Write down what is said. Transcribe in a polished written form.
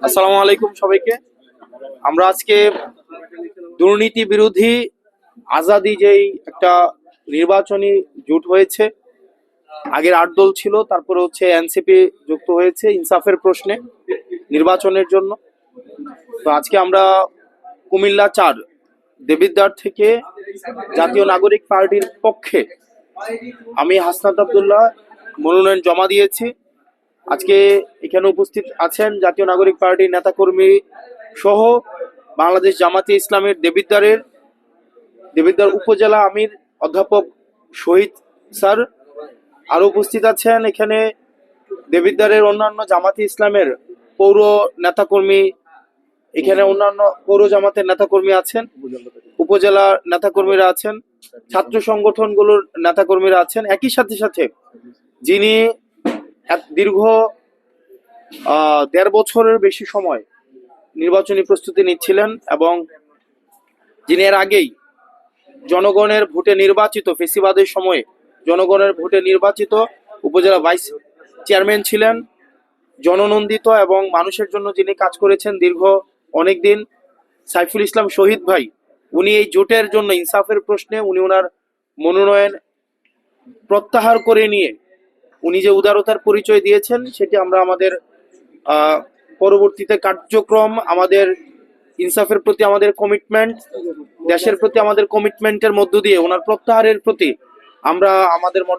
আসসালামু আলাইকুম সবাইকে। আমরা আজকে দুর্নীতি বিরোধী আজাদি যেই একটা নির্বাচনী জোট হয়েছে, আগের 8 দল ছিল, তারপরে হচ্ছে এনসিপি যুক্ত হয়েছে ইনসাফের প্রশ্নে নির্বাচনের জন্য। তো আজকে আমরা কুমিল্লা 4 দেবিদ্বার থেকে জাতীয় নাগরিক পার্টির পক্ষে আমি হাসনাত আব্দুল্লাহ মনোনয়ন জমা দিয়েছি। আজকে এখানে উপস্থিত আছেন জাতীয় নাগরিক পার্টির নেতাকর্মী সহ বাংলাদেশ জামাতে ইসলামের দেবিদ্বার উপজেলা আমির অধ্যাপক শহীদ স্যার। আরো উপস্থিত আছেন এখানে দেবিদ্বারের অন্যান্য জামাতে ইসলামের পৌর নেতাকর্মী, এখানে অন্যান্য পৌর জামাতের নেতাকর্মী আছেন, উপজেলার নেতাকর্মীরা আছেন, ছাত্র সংগঠনগুলোর নেতাকর্মীরা আছেন। একই সাথে সাথে যিনি দীর্ঘ 1.5 বছরের বেশি সময় নির্বাচনী প্রস্তুতি নিচ্ছিলেন এবং যিনি এর আগেই জনগণের ভোটে নির্বাচিত, ফেসিবাদের সময়ে জনগণের ভোটে নির্বাচিত উপজেলা ভাইস চেয়ারম্যান ছিলেন, জননন্দিত এবং মানুষের জন্য যিনি কাজ করেছেন দীর্ঘ অনেকদিন, সাইফুল ইসলাম শহীদ ভাই, উনি এই জোটের জন্য ইনসাফের প্রশ্নে উনি ওনার মনোনয়ন প্রত্যাহার করে নিয়ে উনি যে উদারতার পরিচয় দিয়েছেন সেটি আমরা আমাদের পরবর্তীতে কার্যক্রম, আমাদের ইনসাফের প্রতি আমাদের কমিটমেন্ট, দেশের প্রতি আমাদের কমিটমেন্টের মধ্য দিয়ে ওনার প্রত্যাহারের প্রতি আমরা আমাদের মর্যাদা